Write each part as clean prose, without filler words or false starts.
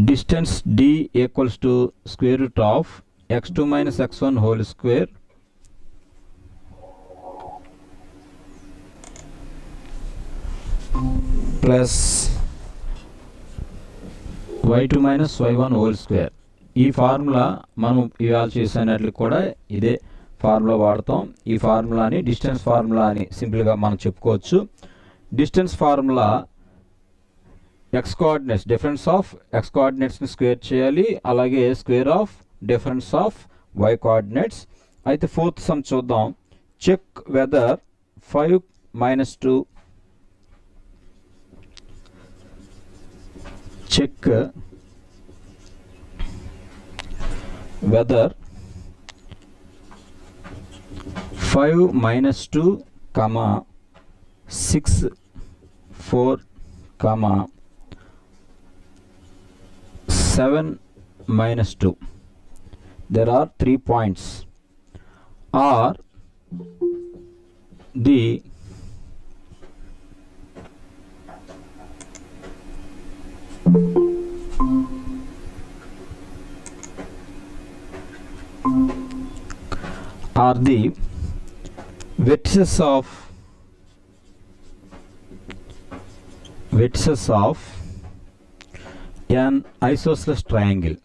distance d equals to square root of x2 minus x1 whole square plus y2 minus y1 whole square. ఈ formula మనం ఇవాళ చేసినట్లు కూడా ఇదే formula వాడతాం. ఈ ఫార్ములాని డిస్టెన్స్ ఫార్ములా అని సింపుల్గా మనం చెప్పుకోవచ్చు. Distance formula x coordinates difference of x కోఆర్డినేట్స్ని స్క్వేర్ చేయాలి, అలాగే square of difference of y coordinates. అయితే ఫోర్త్ సమ్ చూద్దాం. Check whether 5 minus 2 check whether 5 minus 2 comma 6 4 comma 7 minus 2, there are 3 points, are the vertices of an isosceles triangle.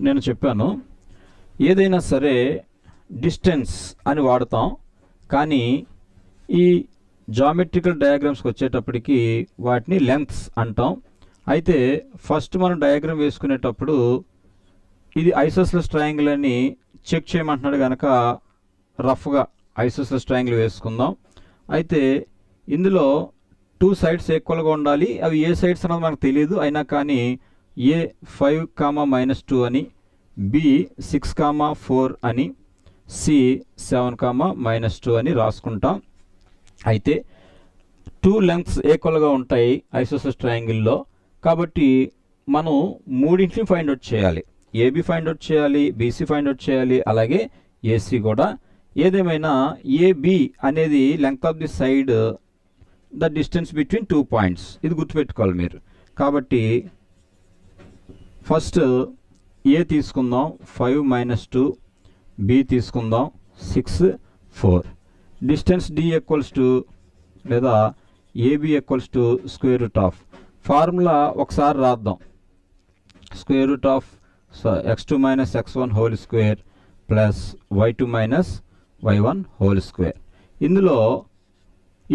నేను చెప్పాను, ఏదైనా సరే distance అని వాడతాం, కానీ ఈ జామెట్రికల్ డయాగ్రామ్స్కి వచ్చేటప్పటికి వాటిని లెంగ్త్స్ అంటాం. అయితే ఫస్ట్ మనం డయాగ్రామ్ వేసుకునేటప్పుడు ఇది ఐసోసెలస్ ట్రయాంగిల్ అని చెక్ చేయమంటున్నాడు కనుక రఫ్గా ఐసోసెలస్ ట్రయాంగిల్ వేసుకుందాం. అయితే ఇందులో 2 sides ఈక్వల్గా ఉండాలి. అవి ఏ సైడ్స్ అన్నది మనకు తెలియదు, అయినా కానీ ఏ 5, -2 అని, బి 6, 4 అని, సి 7, -2 అని రాసుకుంటాం. అయితే 2 lengths ఈక్వల్గా ఉంటాయి ఐసోసెలస్ ట్రయాంగిల్లో. కాబట్టి మనం మూడింటిని ఫైండ్ అవుట్ చేయాలి. ఏబి ఫైండ్ అవుట్ చేయాలి, బీసీ ఫైండ్ అవుట్ చేయాలి, అలాగే ఏసీ కూడా. ఏదేమైనా ఏబి అనేది length of the side the distance between 2 points. ఇది గుర్తుపెట్టుకోవాలి మీరు. కాబట్టి ఫస్ట్ ఏ తీసుకుందాం 5 - 2, బి తీసుకుందాం 6 4. డిస్టెన్స్ డి ఈక్వల్స్ టు లేదా AB equals to square root of formula ఒకసారి రాద్దాం. Square root of x2 minus x1 whole square plus y2 minus y1 whole square. ఇందులో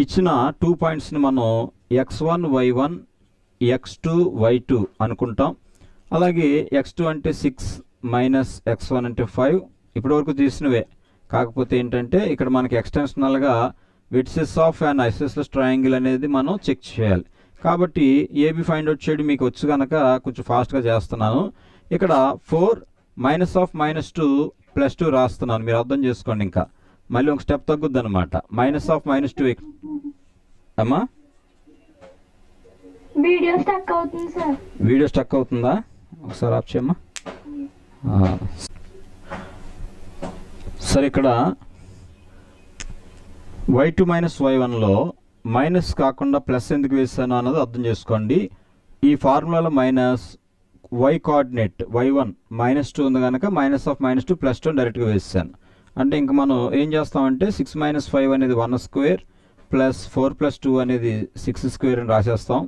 ఇచ్చిన 2 పాయింట్స్ని మనం x1 y1 x2 y2 అనుకుంటాం. అలాగే x2 అంటే 6 మైనస్ x1 అంటే 5 ఇప్పటివరకు తీసినవే. కాకపోతే ఏంటంటే ఇక్కడ మనకి ఎక్స్టెన్షనల్గా vertices of and isosceles triangle అనేది మనం చెక్ చేయాలి. కాబట్టి ఏబి ఫైండ్ అవుట్ చేయడం మీకు వచ్చు కనుక కొంచెం ఫాస్ట్గా చేస్తున్నాను. ఇక్కడ 4 -2 +2 రాస్తున్నాను, మీరు అర్థం చేసుకోండి. ఇంకా మళ్ళీ ఒక స్టెప్ తగ్గుద్ది అనమాట. -2 అమ్మా వీడియో స్టక్ అవుతుందా? ఒకసారి ఆఫ్ చేయమ్మా. సరే, ఇక్కడ y2 - y1లో మైనస్ కాకుండా ప్లస్ ఎందుకు వేసాను అన్నది అర్థం చేసుకోండి. ఈ ఫార్ములాలో మైనస్ y కోఆర్డినేట్ y1 -2 ఉంది కనుక -2 +2 డైరెక్ట్గా వేసాను. అంటే ఇంకా మనం ఏం చేస్తామంటే 6 - 5 అనేది 1 square ప్లస్ 4 + 2 అనేది 6 square అని రాసేస్తాం.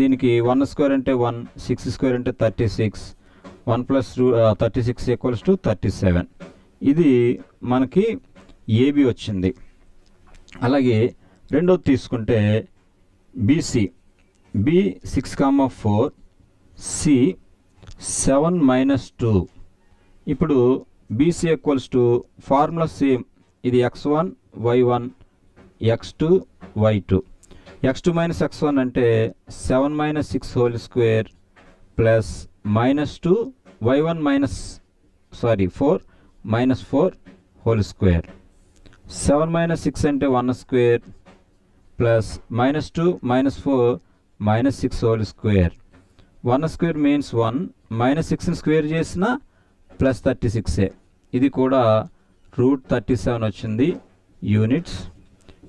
దీనికి 1 square అంటే 1, 6 square అంటే 36, 1 + 36 = 37. ఇది మనకి ఏబి వచ్చింది. అలాగే రెండోది తీసుకుంటే బీసీ, బి 6, 4, సి 7 - 2. ఇప్పుడు BC equals to formula same, ఇది x1 y1 x2 y2. x2 - x1 అంటే 7 - 6 whole square plus -2 y1 4 whole square. 7 - 6 అంటే 1 square plus -2 -4 -6 whole square. 1 square means 1, -6ని స్క్వేర్ చేసిన ప్లస్ 36. ఇది కూడా √37 వచ్చింది యూనిట్స్.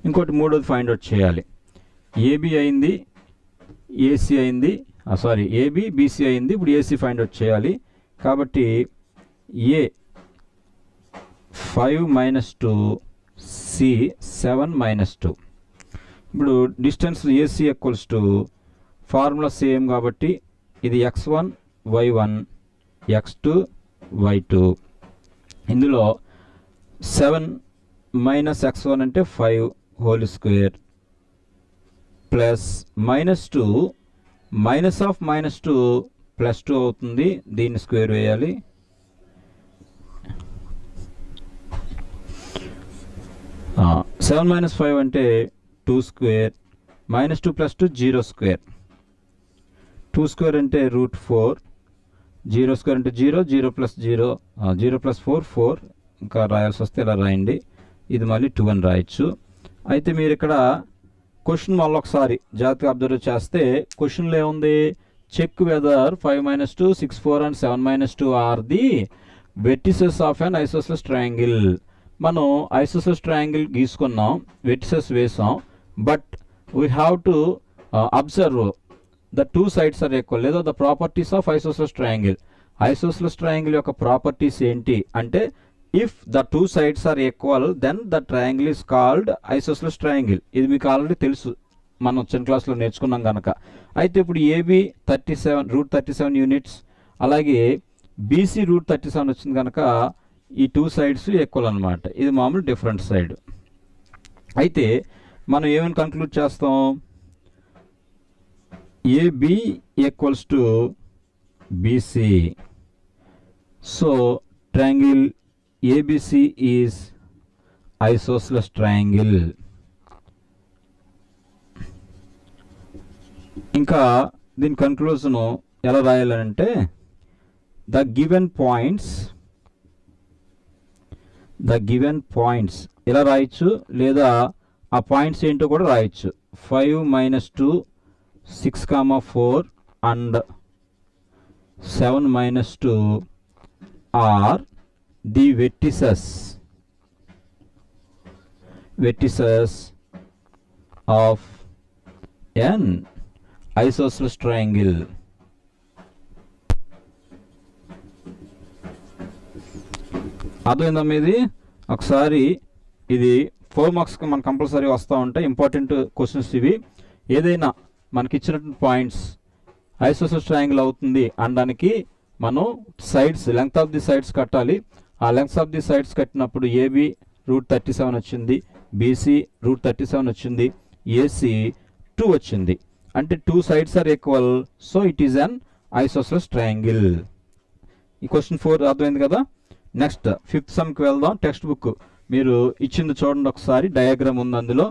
ఇంకోటి మూడోది ఫైండ్ అవుట్ చేయాలి. ఏబి అయింది, ఏసీ అయింది, సారీ ఏబి బీసీ అయింది. ఇప్పుడు ఏసీ ఫైండ్ అవుట్ చేయాలి. కాబట్టి ఏ 5 - 2, సి 7 - 2. ఇప్పుడు distance AC equals to formula same కాబట్టి ఇది x1 y1 x2 y2. ఇందులో 7 - x1 అంటే 5 హోల్ స్క్వేర్ ప్లస్ -2 -2 +2 అవుతుంది. దీన్ని స్క్వేర్ వేయాలి. సెవెన్ మైనస్ 5 అంటే 2 స్క్వేర్, -2 + 2 0 స్క్వేర్, 2 స్క్వేర్ అంటే √4, 0 స్క్వేర్ అంటే 0, 0 + 0, 0 + 4 4. ఇంకా రాయాల్సి వస్తే ఇలా రాయండి. ఇది మళ్ళీ 2 అని రాయొచ్చు. అయితే మీరు ఇక్కడ క్వశ్చన్ మళ్ళీ ఒకసారి జాగ్రత్తగా అబ్జర్వ్ చేస్తే క్వశ్చన్లో ఏముంది, check whether 5 - 2, 6 4 and 7 - 2 are the vertices of an isosceles triangle. మనం ఐసోసెలస్ ట్రయాంగిల్ గీసుకున్నాం, వెర్టిసెస్ వేసాం, but we have to observe the 2 sides are equal, లేదా the properties of isosceles triangle. Isosceles triangle యొక్క ప్రాపర్టీస్ ఏంటి అంటే, if the 2 sides are equal then the triangle is called isosceles triangle. ఇది మీకు already తెలుసు, మనం 10th క్లాస్లో నేర్చుకున్నాం కనుక. అయితే ఇప్పుడు ఏబి 37 √37 యూనిట్స్, అలాగే బీసీ √37 వచ్చింది కనుక ఈ 2 సైడ్స్ ఈక్వల్ అనమాట. ఇది మామూలు డిఫరెంట్ సైడ్. అయితే మనం ఏమైనా కంక్లూడ్ చేస్తాం, AB equals to BC. So triangle ABC is isosceles triangle. ఇంకా దీని కన్క్లూజన్ ఎలా రాయాలంటే, ద గివెన్ పాయింట్స్ ఇలా రాయొచ్చు, లేదా ఆ పాయింట్స్ ఏంటో కూడా రాయొచ్చు. 5 - 2, 6, 4 and 7 - 2 are the vertices of an isosceles triangle. అర్థమైందా మీది? ఒకసారి ఇది 4 మార్క్స్కి మనకు కంపల్సరీ వస్తూ ఉంటాయి, ఇంపార్టెంట్ క్వశ్చన్స్ ఇవి. ఏదైనా మనకి ఇచ్చినటువంటి పాయింట్స్ ఐసోసెలస్ ట్రయాంగిల్ అవుతుంది అనడానికి మనం sides, length of the sides కట్టాలి. ఆ లెంగ్త్ ఆఫ్ ది సైడ్స్ కట్టినప్పుడు ఏబి √37 వచ్చింది, బీసీ √37 వచ్చింది, ఏసీ 2 వచ్చింది. అంటే 2 sides are equal, so it is an isosceles triangle. ఈ క్వశ్చన్ 4 అర్థమైంది కదా. నెక్స్ట్ 5th సమ్కి వెళ్దాం. టెక్స్ట్ బుక్ మీరు ఇచ్చింది చూడండి ఒకసారి, డయాగ్రామ్ ఉంది అందులో.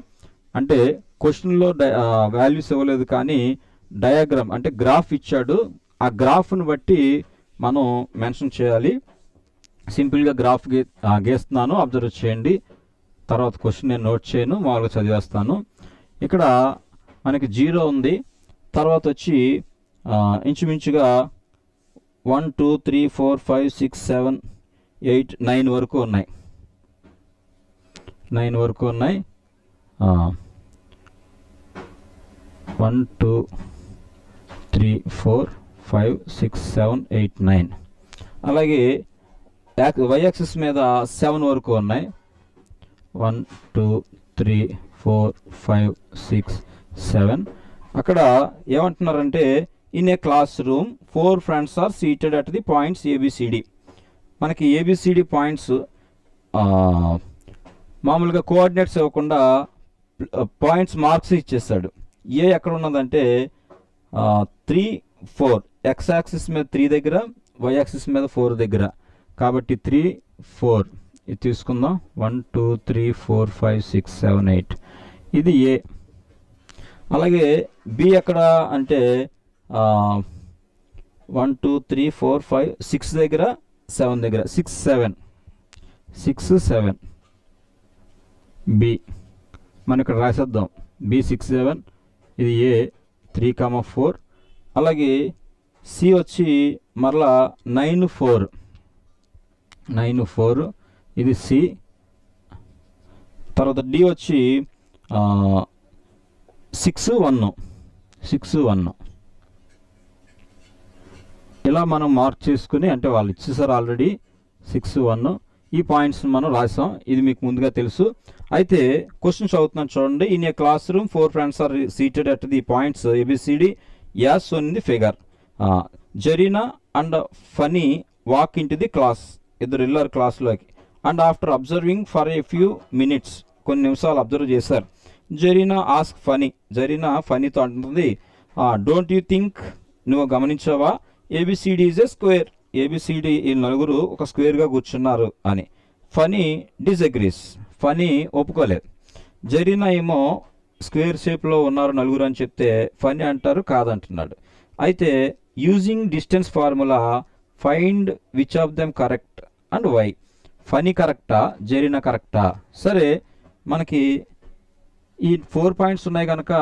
అంటే క్వశ్చన్లో వాల్యూస్ ఇవ్వలేదు కానీ డయాగ్రామ్ అంటే గ్రాఫ్ ఇచ్చాడు, ఆ గ్రాఫ్ను బట్టి మనం మెన్షన్ చేయాలి. సింపుల్గా గ్రాఫ్ గీస్తున్నాను, అబ్జర్వ్ చేయండి. తర్వాత క్వశ్చన్ నేను నోట్ చేయను, మామూలుగా చదివేస్తాను. ఇక్కడ మనకి 0 ఉంది, తర్వాత వచ్చి ఇంచుమించుగా 1 2 3 4 5 6 7 8 9 వరకు ఉన్నాయి. 1 2 3 4 5 6 7 8 9. అలాగే వై యాక్సిస్ మీద 7 వరకు ఉన్నాయి. 1 2 3 4 5 6 7. అక్కడ ఏమంటున్నారంటే, in a class room 4 friends are seated at the points ABCD. మనకి ఏబిసిడి పాయింట్స్ మామూలుగా కోఆర్డినేట్స్ ఇవ్వకుండా పాయింట్స్ మార్క్స్ ఇచ్చేస్తాడు. ఏ ఎక్కడ ఉన్నదంటే 3 4, ఎక్స్ యాక్సిస్ మీద 3 దగ్గర, వై యాక్సిస్ మీద 4 దగ్గర. కాబట్టి 3 4 ఇది తీసుకుందాం. 1 2 3 4 5 6 7 8 ఇది ఏ. అలాగే బి ఎక్కడ అంటే 1 2 3 4 5 6 దగ్గర, 7 దగ్గర, 6 7 బి. మనం ఇక్కడ రాసేద్దాం, బి 6 7, ఇది ఏ 3 4. అలాగే సి వచ్చి మరలా 9 4, ఇది సి. తర్వాత డి వచ్చి 6 1 ఇలా మనం మార్క్ చేసుకుని, అంటే వాళ్ళు ఇచ్చేసారు ఆల్రెడీ 6 1 ఈ పాయింట్స్ మనం రాసాం. ఇది మీకు ముందుగా తెలుసు. అయితే క్వశ్చన్స్ అవుతున్నాను చూడండి. In a class room 4 friends are seated at the points ABCD as shown in the figure. Zarina and Phani walk into the class. ఇద్దరు వెళ్ళారు క్లాస్లోకి. And after observing for a few minutes, కొన్ని నిమిషాలు అబ్జర్వ్ చేశారు. Zarina ask Phani, Zarina ఫనీతో అంటుంది, don't you think, నువ్వు గమనించావా, ABCD is a square, ABCD ఈ నలుగురు ఒక స్క్వేర్గా కూర్చున్నారు అని. ఫనీ డిజగ్రీస్, ఫనీ ఒప్పుకోలేదు. జరీనా ఏమో స్క్వేర్ షేప్లో ఉన్నారు నలుగురు అని చెప్తే ఫనీ అంటారు కాదంటున్నాడు. అయితే using distance formula find which of them correct and why. Phani కరెక్టా, జరీనా కరెక్టా? సరే, మనకి ఈ 4 పాయింట్స్ ఉన్నాయి కనుక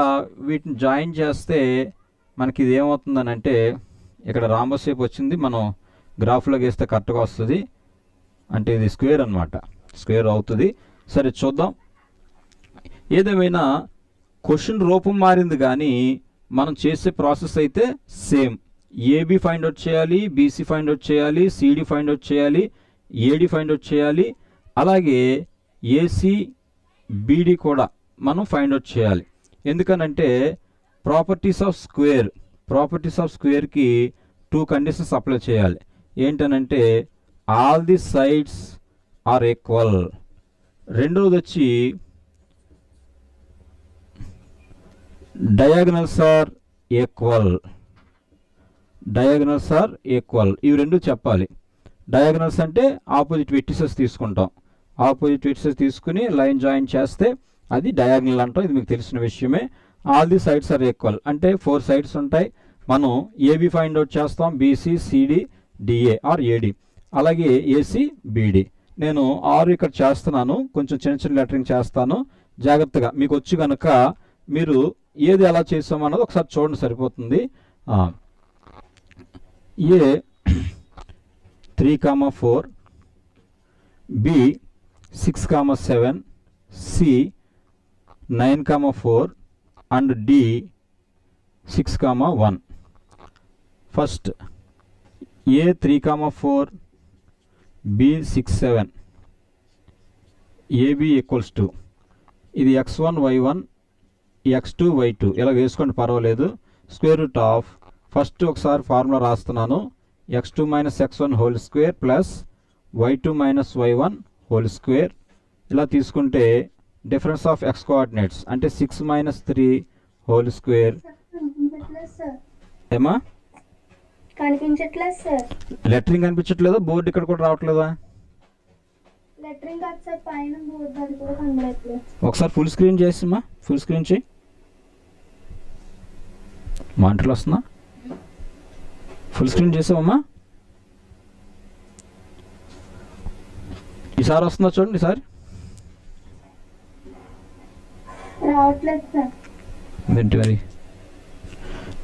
వీటిని జాయిన్ చేస్తే మనకి ఇది ఏమవుతుందని అంటే, ఇక్కడ రాంబో షేప్ వచ్చింది, మనం గ్రాఫ్లోకి వేస్తే కరెక్ట్గా వస్తుంది. అంటే ఇది స్క్వేర్ అనమాట, స్క్వేర్ అవుతుంది. సరే చూద్దాం. ఏదేమైనా క్వశ్చన్ రూపం మారింది కానీ మనం చేసే ప్రాసెస్ అయితే సేమ్. AB ఫైండ్ అవుట్ చేయాలి, BC ఫైండ్ అవుట్ చేయాలి, CD ఫైండ్ అవుట్ చేయాలి, AD ఫైండ్ అవుట్ చేయాలి, అలాగే AC BD కూడా మనం ఫైండ్ అవుట్ చేయాలి. ఎందుకనంటే ప్రాపర్టీస్ ఆఫ్ స్క్వేర్కి 2 కండిషన్స్ అప్లై చేయాలి. ఏంటనంటే all the sides are equal, రెండవది వచ్చి డయాగనల్స్ ఆర్ ఈక్వల్. ఇవి రెండు చెప్పాలి. డయాగనల్స్ అంటే ఆపోజిట్ వెర్టిసెస్ తీసుకుంటాం. ఆపోజిట్ వెర్టిసెస్ తీసుకుని లైన్ జాయిన్ చేస్తే అది డయాగనల్ అంటాం. ఇది మీకు తెలిసిన విషయమే. All the sides are equal అంటే 4 సైడ్స్ ఉంటాయి. మనం AB ఫైండ్ అవుట్ చేస్తాం, BC CD DA or AD, అలాగే AC BD. నేను 6 ఇక్కడ చేస్తున్నాను, కొంచెం చిన్న లెటరింగ్ చేస్తాను. జాగ్రత్తగా మీకు వచ్చి కనుక మీరు ఏది ఎలా చేసామన్నది ఒకసారి చూడండి, సరిపోతుంది. A 3,4, B 6,7, C 9,4 and D 6,1. First A 3,4, B 6,7, AB equals to ఇది x1 y1 x2 y2 ఇలా వేసుకోండి, పర్వాలేదు. స్క్వేర్ రూట్ ఆఫ్, ఫస్ట్ ఒకసారి ఫార్ములా రాస్తున్నాను, x2 minus x1 whole square plus y2 minus y1 whole square. ఇలా తీసుకుంటే difference of x coordinates అంటే 6 minus 3 whole square. ఏమా కనిపించట్లేదు సార్, లెటరింగ్ కనిపించట్లేదా? బోర్డు ఇక్కడ కూడా రావట్లేదా? లెటరింగ్ కాదు సార్, పైన బోర్డు అది కూడా కనబడట్లేదు. ఒకసారి ఫుల్ స్క్రీన్ చేసిమ్మా, ఫుల్ స్క్రీన్ చేయి. మానిటర్లో వస్తుందా? ఫుల్ స్క్రీన్ చేసావమ్మా? ఈసారి వస్తుందా చూడండి, ఈసారి రావట్లేదు సార్. ఏంటి మరి?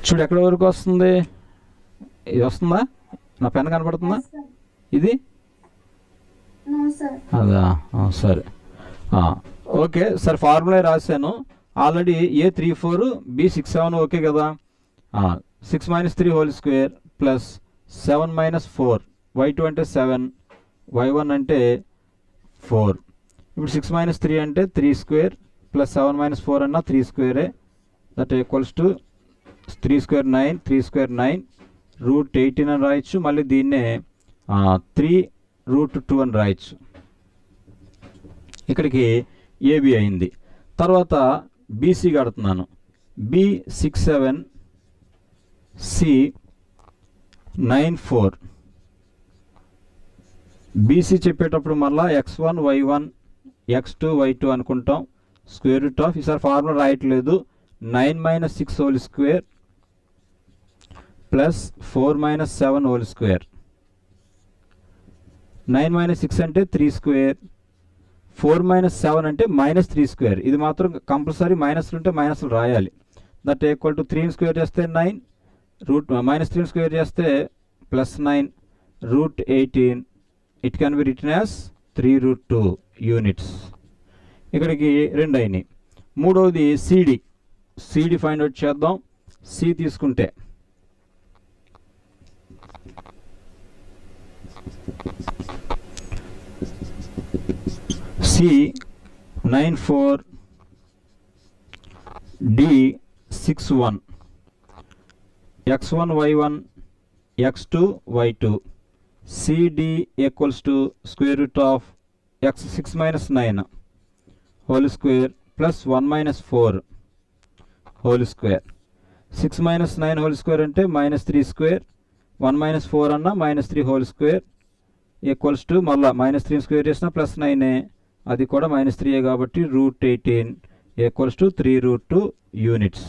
చూడు ఎక్కడ వరకు వస్తుంది, ఇది వస్తుందా? నా పెన్ కనపడుతుందా? ఇది అదా, సరే ఓకే. సరే ఫార్ములా రాశాను ఆల్రెడీ. A 3,4, B 6,7 ఓకే కదా. 6 minus 3 whole square plus 7 minus 4, y2 అంటే 7, y1 అంటే 4. ఇప్పుడు 6 మైనస్ 3 అంటే 3 స్క్వేర్ ప్లస్ 7 మైనస్ 4 అన్న 3 స్క్వేరే, that equals to 3 square 9, 3 square 9, root 18 అని రాయొచ్చు. మళ్ళీ దీన్నే 3 రూట్ 2 అని రాయొచ్చు. ఇక్కడికి AB అయింది. తర్వాత BC కడుతున్నాను. B 6,7, C 9,4. BC చెప్పేటప్పుడు మళ్ళీ x1 y1 x2 y2 అనుకుంటాం. స్క్వేర్ రూట్ ఆఫ్, ఈసారి ఫార్ములా రాయట్లేదు, 9 minus 6 whole square plus 4 minus 7 whole square. 9 minus 6 అంటే 3 స్క్వేర్, 4 మైనస్ 7 అంటే మైనస్ 3 స్క్వేర్. ఇది మాత్రం కంపల్సరీ మైనస్లు ఉంటే మైనస్లు రాయాలి. దట్ ఈక్వల్ టు 3 స్క్వేర్ చేస్తే 9, రూట్ మైనస్ 3 స్క్వేర్ చేస్తే plus 9 root 18. It can be written as 3 root 2 units. ఇక్కడికి 2 అయినాయి. మూడవది CD. సిడి ఫైండ్ అవుట్ చేద్దాం. సి తీసుకుంటే C 9 4 D 6 1 x1 y1 x2 y2 cd equals to square root of x 6 minus 9 whole square plus 1 minus 4 whole square. 6 minus 9 whole square అంటే minus 3 square, 1 minus 4 అన్న minus 3 whole square equals to మళ్ళా minus 3 square చేసిన plus 9 అది కూడా minus 3 కాబట్టి root 18 equals to 3 root 2 units.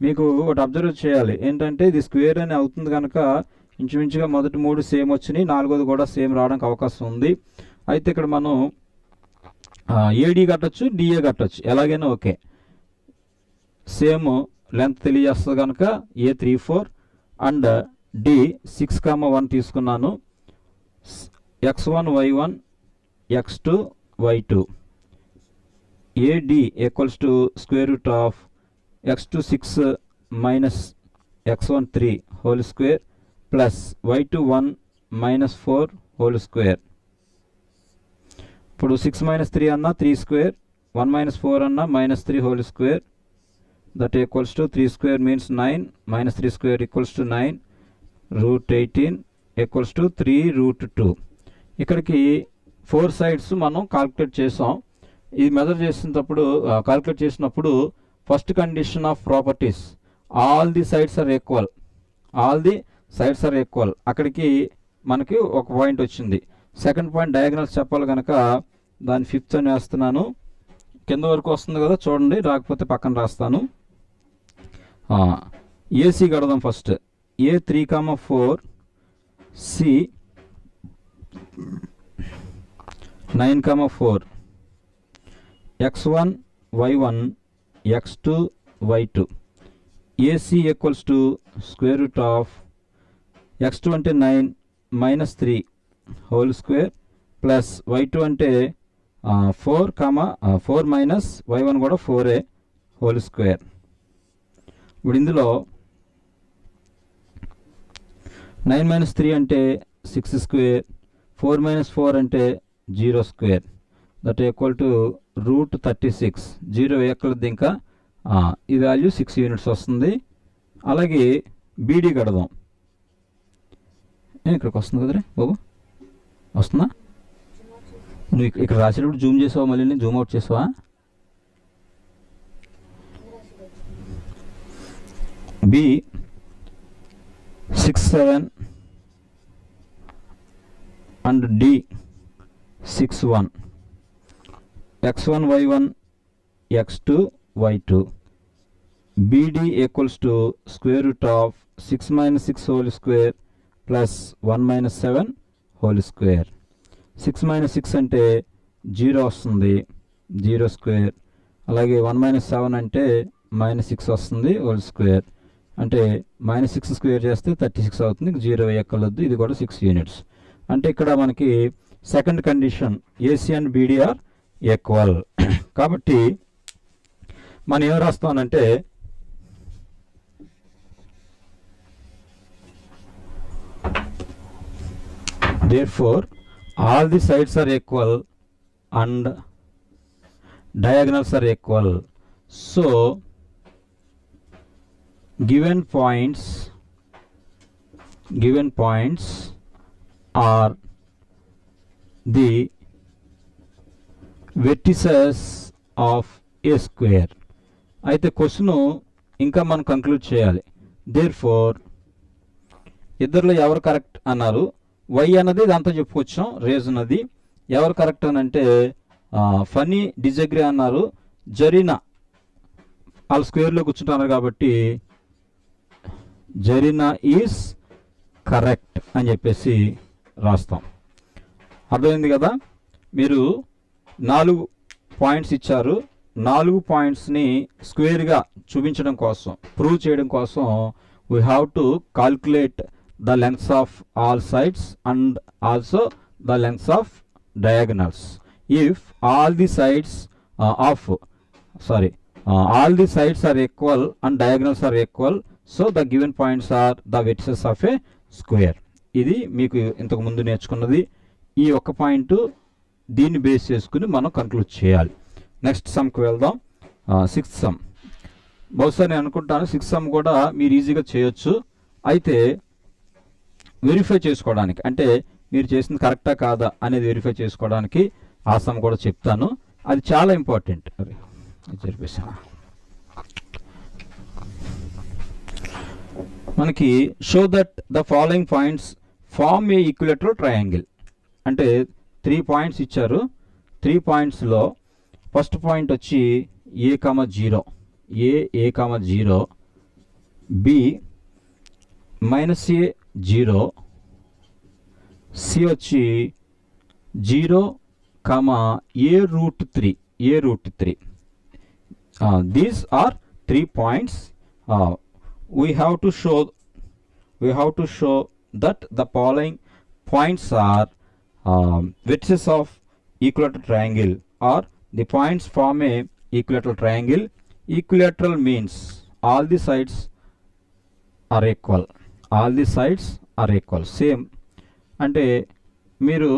మీకు ఒకటి observe చేయాలి ఏంటంటే ఇది స్క్వేర్ అని అవుతుంది కనుక ఇంచుమించుగా మొదటి 3 సేమ్ వచ్చినాయి, 4వది కూడా సేమ్ రావడానికి అవకాశం ఉంది. అయితే ఇక్కడ మనం ఏడి కట్టచ్చు, డిఏ కట్టచ్చు, ఎలాగైనా ఓకే. సేమ్ లెంత్ తెలియజేస్తుంది కనుక A34 అండ్ డి 6,1 తీసుకున్నాను. x1 y1 x2 y2 AD equals to square root of x2 6 minus x1 3 whole square plus y2 1 minus 4 whole square. ఇప్పుడు 6 minus 3 అన్న 3 square, 1 minus 4 అన్న minus 3 whole square, that equals to 3 square means 9 minus 3 square equals to 9 root 18 equals to 3 root 2. ఇక్కడికి 4 sides మనం calculate చేసాం. ఇది measure చేసినప్పుడు calculate చేసినప్పుడు first condition of properties all the sides are equal, all the sides are equal, అక్కడికి మనకి ఒక point వచ్చింది. సెకండ్ పాయింట్ డయాగ్నల్స్ చెప్పాలి కనుక దాని 5th అని వేస్తున్నాను. కింద వరకు వస్తుంది కదా చూడండి, రాకపోతే పక్కన రాస్తాను. ఏసీ కడదాం first. A3,4 C 9,4 x1 y1 x2 y2 AC equals to square root of x2 అంటే 9 minus 3 whole square plus y2 అంటే 4 minus y1 కూడా 4a whole square. ఇప్పుడు ఇందులో 9 minus 3 అంటే 6 square, 4 minus 4 అంటే 0 square, that equal to root 36. 0 ఎక్కడది ఇంకా ఈ వాల్యూ 6 యూనిట్స్ వస్తుంది. అలాగే బీడీ కడదాం. ఇక్కడికి వస్తుంది కదరే బాబు, వస్తుందా? నువ్వు ఇక్కడ రాసేటప్పుడు జూమ్ చేసావా, మళ్ళీ జూమ్ అవుట్ చేసావా? B 6 7 and D 6 1 x1 y1 x2 y2 BD equals to square root of 6 minus 6 whole square plus 1 minus 7 whole square. 6 minus 6 అంటే 0 వస్తుంది, 0 square. అలాగే 1 minus 7 అంటే minus 6 వస్తుంది whole square. అంటే minus 6 square చేస్తే 36 అవుతుంది, 0 ఎక్కలొద్దు, ఇది కూడా 6 యూనిట్స్. అంటే ఇక్కడ మనకి second condition AC and BD are equal. కాబట్టి మనం ఏం రాస్తానంటే therefore all the sides are equal and diagonals are equal. So given points are the vertices of a square. అయితే క్వశ్చన్ ఇంకా మనం కంక్లూడ్ చేయాలి. therefore ఇద్దరిలో ఎవరు కరెక్ట్ అన్నారు, వై అన్నది ఇదంతా చెప్పుకొచ్చాం, రీజన్ అది. ఎవరు కరెక్ట్ అని అంటే ఫనీ డిజగ్రీ అన్నారు, జరీనా వాళ్ళ స్క్వేర్లో కూర్చుంటున్నారు కాబట్టి జరీనా ఈజ్ కరెక్ట్ అని చెప్పేసి రాస్తాం. అర్థమైంది కదా? మీరు 4 పాయింట్స్ ఇచ్చారు, 4 పాయింట్స్ని స్క్వేర్గా చూపించడం కోసం, ప్రూవ్ చేయడం కోసం we have to calculate the lengths of all sides and also the lengths of diagonals. If all the sides all the sides are equal and diagonals are equal, so the given points are the vertices of a square. ఇది మీకు ఇంతకు ముందు నేర్చుకున్నది. ఈ ఒక్క point దీన్ని base చేసుకుని మనం కంక్లూడ్ చేయాలి. నెక్స్ట్ సమ్కి వెళ్దాం. 6th some. బహుశా నేను అనుకుంటాను 6th సమ్ కూడా మీరు ఈజీగా చేయొచ్చు. అయితే వెరిఫై చేసుకోవడానికి, అంటే మీరు చేసింది కరెక్టా కాదా అనేది వెరిఫై చేసుకోవడానికి ఆ సమ్ కూడా చెప్తాను. అది చాలా ఇంపార్టెంట్. అది జరిపేసాను. మనకి show that the following points form a equilateral triangle. అంటే 3 పాయింట్స్ ఇచ్చారు. 3 పాయింట్స్లో ఫస్ట్ పాయింట్ వచ్చి A,0, A,0, B -A,0, C వచ్చి 0, A√3. These are 3 points. We have to show that the following points are vertices of equilateral triangle, or the points form a equilateral triangle. Equilateral means all the sides are equal. Same. అంటే మీరు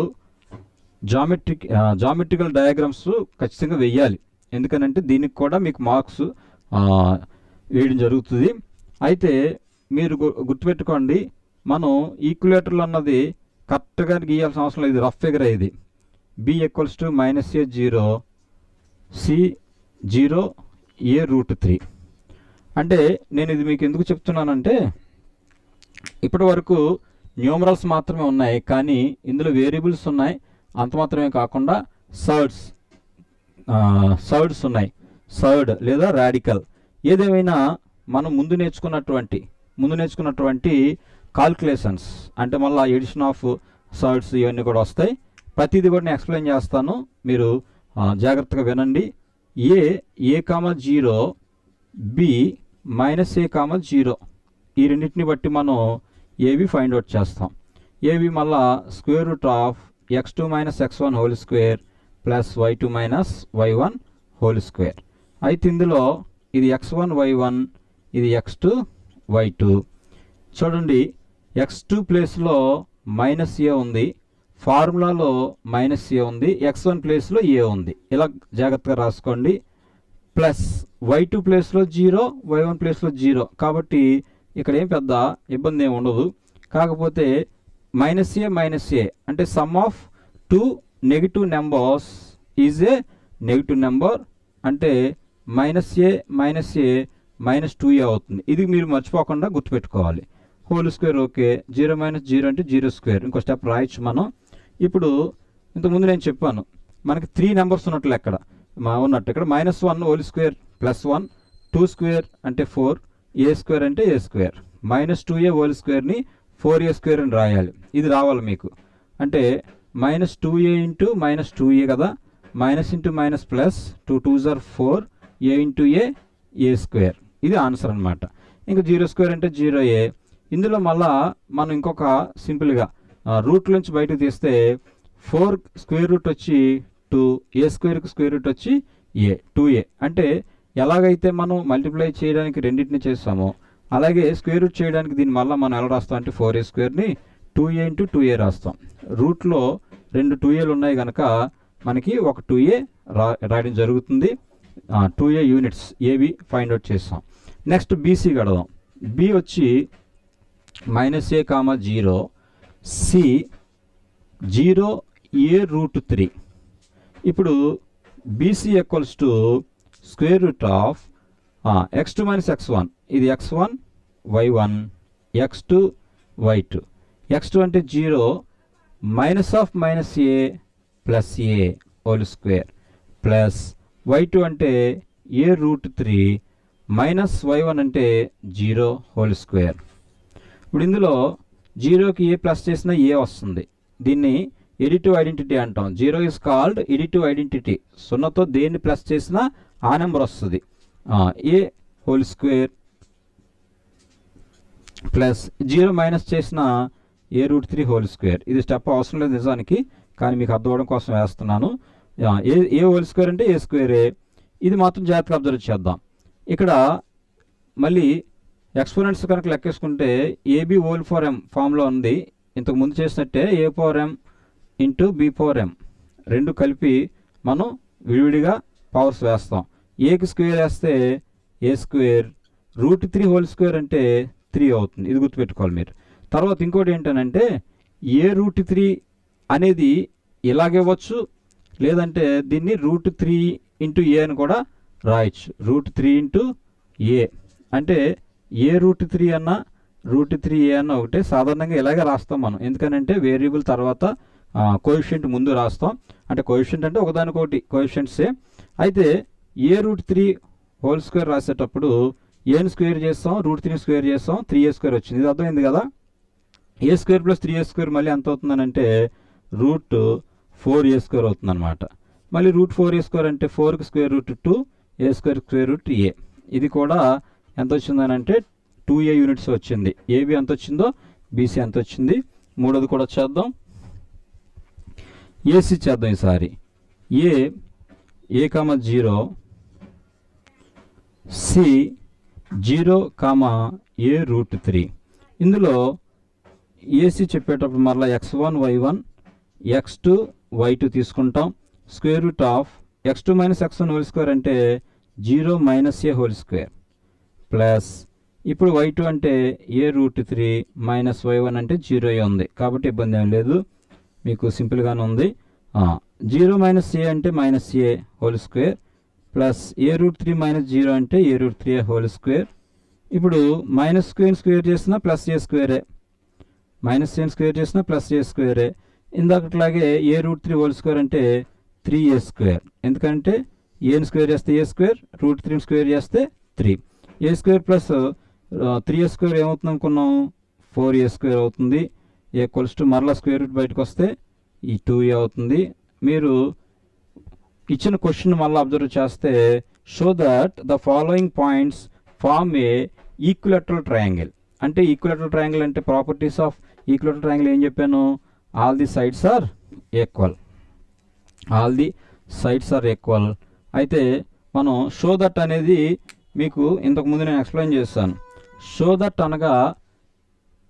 geometrical diagrams ఖచ్చితంగా వెయ్యాలి. ఎందుకనంటే దీనికి కూడా మీకు marks వేయడం జరుగుతుంది. అయితే మీరు గుర్తుపెట్టుకోండి, మనం ఈక్యులేటర్లు అన్నది కరెక్ట్గా గీయాల్సిన అవసరం లేదు. రఫ్ ఫిగర్ ఇది. B = -A0, C 0, A√3. అంటే నేను ఇది మీకు ఎందుకు చెప్తున్నానంటే, ఇప్పటి వరకు న్యూమరల్స్ మాత్రమే ఉన్నాయి, కానీ ఇందులో వేరియబుల్స్ ఉన్నాయి. అంత మాత్రమే కాకుండా సర్డ్స్ ఉన్నాయి. సర్డ్ లేదా రాడికల్. ఏదేమైనా మనం ముందు నేర్చుకున్నటువంటి కాల్కులేషన్స్, అంటే మళ్ళీ ఎడిషన్ ఆఫ్ సర్డ్స్ ఇవన్నీ కూడా వస్తాయి. ప్రతిదీ కూడా నేను ఎక్స్ప్లెయిన్ చేస్తాను, మీరు జాగ్రత్తగా వినండి. A,0, B -A,0 ఈ రెండింటిని బట్టి మనం ఏవి ఫైండ్ అవుట్ చేస్తాం. ఏవి మళ్ళా √(x2 - x1) (² + y2 - y1) (²). అయితే ఇందులో ఇది x1 y1, ఇది x2 y2. చూడండి, x2 ప్లేస్లో -a ఉంది, ఫార్ములాలో -a ఉంది, x1 ప్లేస్లో a ఉంది. ఇలా జాగ్రత్తగా రాసుకోండి. ప్లస్ y2 ప్లేస్లో 0, y1 ప్లేస్లో 0. కాబట్టి ఇక్కడ ఏం పెద్ద ఇబ్బంది ఏమి ఉండదు. కాకపోతే -a అంటే some of 2 negative numbers is a negative number. అంటే -a -2a అవుతుంది. ఇది మీరు మర్చిపోకుండా గుర్తుపెట్టుకోవాలి. (² ఓకే. 0 - 0 అంటే 0². ఇంకో స్టెప్ రాయొచ్చు మనం. ఇప్పుడు ఇంతకుముందు నేను చెప్పాను, మనకి 3 నెంబర్స్ ఉన్నట్లు ఇక్కడ ఇక్కడ -1 (² + 1), 2² అంటే 4, a² అంటే a². -2a (²)ని 4a² అని రాయాలి. ఇది రావాలి మీకు. అంటే -2a × -2a కదా, minus into minus plus 2 2s are 4, a into a square. ఇది ఆన్సర్ అనమాట. ఇంకా 0² అంటే 0a. ఇందులో మళ్ళా మనం ఇంకొక సింపుల్గా రూట్ నుంచి బయటకు తీస్తే 4 స్క్వేర్ రూట్ వచ్చి 2, a² స్క్వేర్ రూట్ వచ్చి a, 2a. అంటే ఎలాగైతే మనం మల్టిప్లై చేయడానికి రెండింటిని చేస్తామో అలాగే స్క్వేర్ రూట్ చేయడానికి దీన్ని మళ్ళీ మనం ఎలా రాస్తాం అంటే 4a² 2a × 2a రాస్తాం. రూట్లో 2 2aలు ఉన్నాయి కనుక మనకి ఒక 2a రాయడం జరుగుతుంది. 2a యూనిట్స్ ఏవి ఫైండ్ అవుట్ చేస్తాం. నెక్స్ట్ బీసీ కడదాం. బి వచ్చి -a,0, c 0, a√3. ఇప్పుడు BC equals to square root of x2 - x1. ఇది x1 y1, x2 y2. x2 అంటే 0 -(-a) plus a whole square plus y2 అంటే a√3 మైనస్ y1 అంటే 0 whole square. ఇప్పుడు ఇందులో 0కి a ప్లస్ చేసిన a వస్తుంది. దీన్ని ఎడిటివ్ ఐడెంటిటీ అంటాం. 0 ఈజ్ కాల్డ్ ఎడిటివ్ ఐడెంటిటీ. 0తో దేన్ని ప్లస్ చేసినా ఆ నెంబర్ వస్తుంది. a whole square plus 0 minus చేసిన a√3 హోల్ స్క్వేర్. ఇది స్టెప్ అవసరం లేదు నిజానికి, కానీ మీకు అర్థం అవడం కోసం వేస్తున్నాను. ఏ హోల్ స్క్వేర్ అంటే a². ఇది మాత్రం జాగ్రత్తగా అబ్జర్వ్ చేద్దాం. ఇక్కడ మళ్ళీ ఎక్స్పోనెంట్స్ కనుక లెక్కేసుకుంటే ఏబీ హోల్ ఫర్ ఎం ఫామ్లో ఉంది. ఇంతకు ముందు చేసినట్టే ఏ పవర్ ఎం ఇంటూ బి పవర్ ఎం రెండు కలిపి మనం విడివిడిగా పవర్స్ వేస్తాం. ఏకి స్క్వేర్ వేస్తే ఏ స్క్వేర్, √3 హోల్ స్క్వేర్ అంటే 3 అవుతుంది. ఇది గుర్తుపెట్టుకోవాలి మీరు. తర్వాత ఇంకోటి ఏంటనంటే ఏ √3 అనేది ఇలాగే ఇవ్వచ్చు, లేదంటే దీన్ని √3 ఇంటూ ఏ అని కూడా రాయొచ్చు. √3 ఇంటూ ఏ అంటే ఏ √3 అన్న √3 ఏ అన్న ఒకటే. సాధారణంగా ఇలాగే రాస్తాం మనం, ఎందుకనంటే వేరియబుల్ తర్వాత కోఎఫిషియంట్ ముందు రాస్తాం. అంటే కోఎఫిషియంట్ అంటే ఒకదానికొకటి కోఎఫిషియంట్సే. అయితే ఏ √3 హోల్ స్క్వేర్ రాసేటప్పుడు ఏని స్క్వేర్ చేస్తాం, √3 స్క్వేర్ చేస్తాం, 3a స్క్వేర్ వచ్చింది. ఇది అర్థమైంది కదా. ఏ స్క్వేర్ ప్లస్ 3a స్క్వేర్ మళ్ళీ ఎంత అవుతుందనంటే √4a స్క్వేర్ అవుతుంది అనమాట. మళ్ళీ √4a స్క్వేర్ అంటే 4కి స్క్వేర్ రూట్ 2, ఏ స్క్వేర్ స్క్వేర్ రూట్ ఏ. ఇది కూడా ఎంత వచ్చిందనంటే 2a యూనిట్స్ వచ్చింది. ఏబి ఎంత వచ్చిందో బీసీ ఎంత వచ్చింది. మూడోది కూడా చేద్దాం, ఏసీ చేద్దాం ఈసారి. ఏ 0, సి 0, ఏ √3. ఇందులో ఏసీ చెప్పేటప్పుడు మరలా x1 y1 x2 y2 తీసుకుంటాం. Square root of x2 minus x1 whole square అంటే 0 మైనస్ ఏ హోల్ స్క్వేర్ ప్లస్ ఇప్పుడు y2 అంటే ఏ √3 మైనస్ y1 అంటే 0 ఉంది కాబట్టి ఇబ్బంది ఏం లేదు, మీకు సింపుల్గానే ఉంది. 0 మైనస్ ఏ అంటే మైనస్ ఏ హోల్ స్క్వేర్ ప్లస్ ఏ √3 మైనస్ 0 అంటే ఏ √3 హోల్ స్క్వేర్. ఇప్పుడు మైనస్ స్క్వేర్ స్క్వేర్ చేసినా ప్లస్ ఏ స్క్వేరే, మైనస్ ఏ స్క్వేర్ చేసినా ప్లస్ ఏ స్క్వేరే. ఇందాకట్లాగే ఏ √3 హోల్ స్క్వేర్ అంటే 3a స్క్వేర్, ఎందుకంటే ఏని స్క్వేర్ చేస్తే ఏ స్క్వేర్, √3 స్క్వేర్ చేస్తే 3. ఏ స్క్వేర్ ప్లస్ 3a స్క్వేర్ ఏమవుతుంది అనుకున్నాం, 4a స్క్వేర్ అవుతుంది. ఏ కొలుస్ టు మరలా స్క్వేర్ రూట్ బయటకు వస్తే ఈ 2a అవుతుంది. మీరు ఇచ్చిన క్వశ్చన్ మళ్ళీ అబ్జర్వ్ చేస్తే show that the following points form a equilateral triangle. అంటే ఈక్విలాటరల్ ట్రయాంగిల్ అంటే ప్రాపర్టీస్ ఆఫ్ ఈక్విలాటరల్ ట్రయాంగిల్ ఏం చెప్పాను, all the sides are equal, all the sides are equal. అయితే మనం షో దట్ అనేది మీకు ఇంతకుముందు నేను ఎక్స్ప్లెయిన్ చేస్తాను. షో దట్ అనగా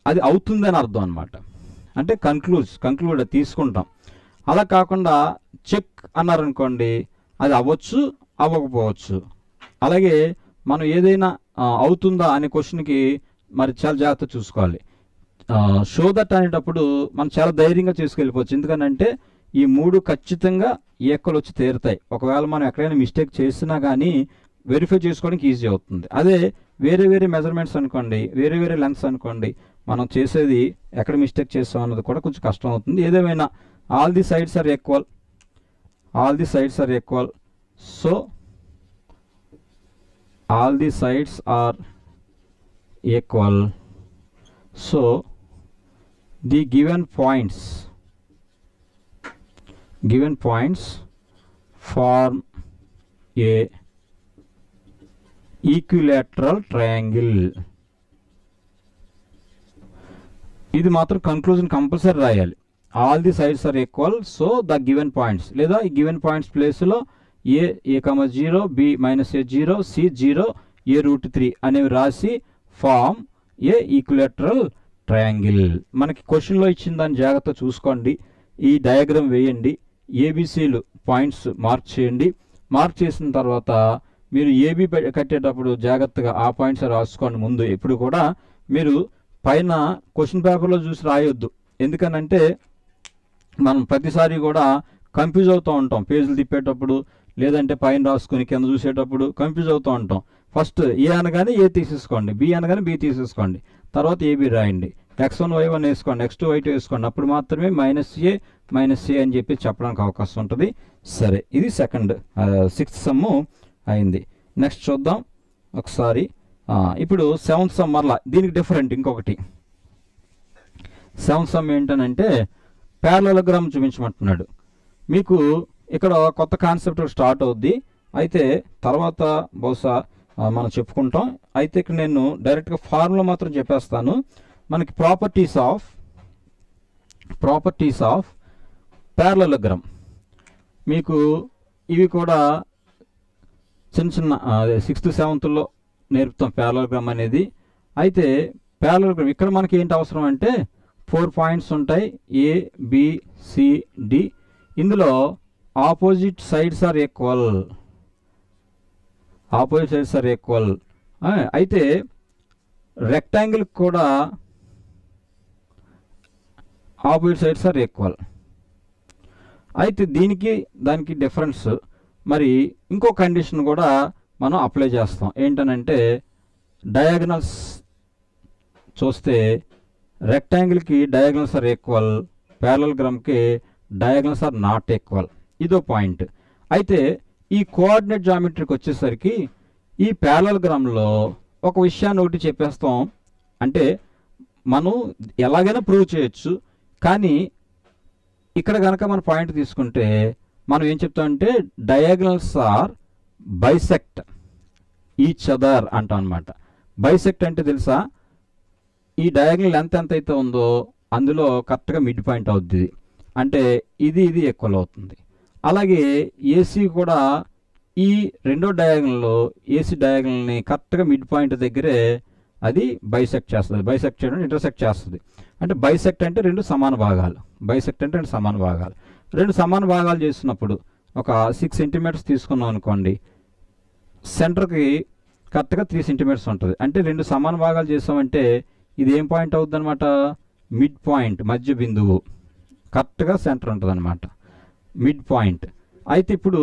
అది అవుతుందని అర్థం అనమాట. అంటే కంక్లూడ్ తీసుకుంటాం. అలా కాకుండా చెక్ అన్నారనుకోండి, అది అవ్వచ్చు అవ్వకపోవచ్చు. అలాగే మనం ఏదైనా అవుతుందా అనే క్వశ్చన్కి మరి చాలా జాగ్రత్త చూసుకోవాలి. షో దట్ అనేటప్పుడు మనం చాలా ధైర్యంగా చేసుకెళ్ళిపోవచ్చు, ఎందుకంటే ఈ మూడు ఖచ్చితంగా ఈక్వల్ వచ్చి తీరుతాయి. ఒకవేళ మనం ఎక్కడైనా మిస్టేక్ చేసినా కానీ వెరిఫై చేసుకోవడానికి ఈజీ అవుతుంది. అదే వేరే వేరే మెజర్మెంట్స్ అనుకోండి, వేరే వేరే లెంగ్త్స్ అనుకోండి, మనం చేసేది ఎక్కడ మిస్టేక్ చేస్తాం అన్నది కూడా కొంచెం కష్టం అవుతుంది. ఏదేమైనా all the sides are equal, all the sides are equal. So all the sides are equal. So the given points form a equilateral triangle. ఇది మాత్రం కన్క్లూజన్ కంపల్సరీ రాయాలి. All the sides are equal, so the given points, లేదా ఈ given points ప్లేస్లో ఏ 0, B -a0, C 0, ఏ √3 అనేవి రాసి form ఏ equilateral triangle. మనకి క్వశ్చన్లో ఇచ్చిన దాన్ని జాగ్రత్త చూసుకోండి. ఈ డయాగ్రామ్ వేయండి, ఏబిసిలు పాయింట్స్ మార్క్ చేయండి. మార్క్ చేసిన తర్వాత మీరు ఏబి కట్టేటప్పుడు జాగ్రత్తగా ఆ పాయింట్స్ రాసుకోండి. ముందు ఎప్పుడు కూడా మీరు పైన క్వశ్చన్ పేపర్లో చూసి రాయొద్దు, ఎందుకనంటే మనం ప్రతిసారి కూడా కన్ఫ్యూజ్ అవుతూ ఉంటాం. పేజీలు తిప్పేటప్పుడు లేదంటే పైన రాసుకుని కింద చూసేటప్పుడు కన్ఫ్యూజ్ అవుతూ ఉంటాం. ఫస్ట్ ఏ అనగానే ఏ తీసేసుకోండి, బి అనగానే బి తీసేసుకోండి, తర్వాత ఏబి రాయండి, x1 y1 వేసుకోండి, x2 y2 వేసుకోండి. అప్పుడు మాత్రమే -a అని చెప్పి చెప్పడానికి అవకాశం ఉంటుంది. సరే, ఇది సిక్స్త్ సమ్ అయింది. నెక్స్ట్ చూద్దాం ఒకసారి. ఇప్పుడు సెవెంత్ సమ్ మరలా దీనికి డిఫరెంట్ ఇంకొకటి. సెవెంత్ సమ్ ఏంటనంటే ప్యారలలోగ్రామ్ చూపించమంటున్నాడు. మీకు ఇక్కడ కొత్త కాన్సెప్ట్ స్టార్ట్ అవుద్ది, అయితే తర్వాత బహుశా మనం చెప్పుకుంటాం. అయితే ఇక్కడ నేను డైరెక్ట్గా ఫార్ములా మాత్రం చెప్పేస్తాను. మనకి ప్రాపర్టీస్ ఆఫ్ ప్యారలలోగ్రామ్, మీకు ఇవి కూడా చిన్న చిన్న 6th 7thలో నేర్పుతాం ప్యారలోగ్రామ్ అనేది. అయితే ప్యారలోగ్రామ్ ఇక్కడ మనకి ఏంటి అవసరం అంటే 4 పాయింట్స్ ఉంటాయి, ఏ బి సి డి. ఇందులో ఆపోజిట్ సైడ్స్ ఆర్ ఈక్వల్. అయితే రెక్టాంగిల్ కూడా ఆపోజిట్ సైడ్స్ ఆర్ ఈక్వల్. అయితే దానికి డిఫరెన్స్. మరి ఇంకో కండిషన్ కూడా మనం అప్లై చేస్తాం. ఏంటనంటే డయాగనల్స్ చూస్తే రెక్టాంగిల్కి డయాగనల్స్ ఆర్ ఈక్వల్, ప్యారలోగ్రామ్కి డయాగనల్స్ ఆర్ నాట్ ఈక్వల్. ఇదో పాయింట్. అయితే ఈ కోఆర్డినేట్ జామెట్రీకి వచ్చేసరికి ఈ ప్యారలోగ్రామ్లో ఒక విషయాన్ని ఒకటి చెప్పేస్తాం. అంటే మనం ఎలాగైనా ప్రూవ్ చేయొచ్చు, కానీ ఇక్కడ కనుక మన పాయింట్ తీసుకుంటే మనం ఏం చెప్తామంటే diagonals are bisect each other అంటాం అనమాట. బైసెక్ట్ అంటే తెలుసా, ఈ డయాగనల్ ఎంత అయితే ఉందో అందులో కరెక్ట్గా మిడ్ పాయింట్ అవుద్ది. అంటే ఇది ఈక్వల్ అవుతుంది. అలాగే ఏసీ కూడా ఈ రెండో డయాగనల్లో ఏసీ డయాగనల్ని కరెక్ట్గా మిడ్ పాయింట్ దగ్గరే అది బైసెక్ట్ చేస్తుంది. బైసెక్ట్ చేయడం ఇంటర్సెక్ట్ చేస్తుంది. అంటే బైసెక్ట్ అంటే రెండు సమాన భాగాలు. రెండు సమాన భాగాలు చేసినప్పుడు ఒక 6 సెంటీమీటర్స్ తీసుకున్నాం అనుకోండి, సెంటర్కి కరెక్ట్గా 3 సెంటీమీటర్స్ ఉంటుంది. అంటే రెండు సమాన భాగాలు చేసామంటే ఇది ఏం పాయింట్ అవుతుంది అనమాట, మిడ్ పాయింట్, మధ్య బిందువు. కరెక్ట్గా సెంటర్ ఉంటుంది అనమాట, మిడ్ పాయింట్. అయితే ఇప్పుడు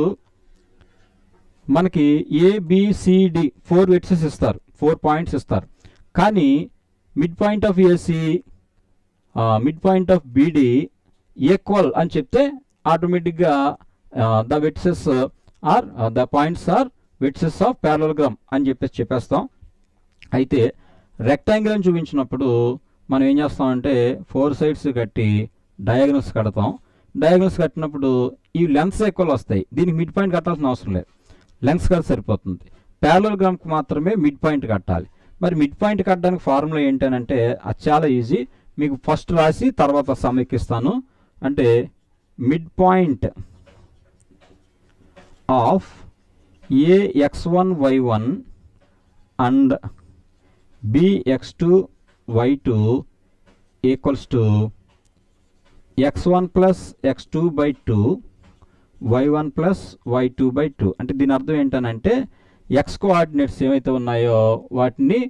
మనకి ఏబిసిడి 4 వెట్సెస్ ఇస్తారు, 4 పాయింట్స్ ఇస్తారు. కానీ mid point of AC, mid point of BD equal అని చెప్తే ఆటోమేటిక్గా the vertices are the points are vertices of parallelogram అని చెప్పేస్తాం. అయితే రెక్టాంగిల్ అని చూపించినప్పుడు మనం ఏం చేస్తామంటే 4 సైడ్స్ కట్టి డయాగనల్స్ కడతాం. డయాగనల్స్ కట్టినప్పుడు ఈ లెంత్స్ ఈక్వల్ వస్తాయి. దీనికి మిడ్ పాయింట్ కట్టాల్సిన అవసరం లేదు, లెంత్స్ కట్ సరిపోతుంది. ప్యారలోగ్రామ్కి మాత్రమే మిడ్ పాయింట్ కట్టాలి. మరి మిడ్ పాయింట్ కట్టడానికి ఫార్ములా ఏంటంటే అది చాలా ఈజీ. మీకు ఫస్ట్ రాసి తర్వాత సమీకిస్తాను. అంటే mid point of AX1 Y1 and BX2 Y2 equals to X1 plus X2 by 2 Y1 plus Y2 by 2. అంటే దీని అర్థం ఏంటనంటే ఎక్స్ కోఆర్డినేట్స్ ఏవైతే ఉన్నాయో వాటిని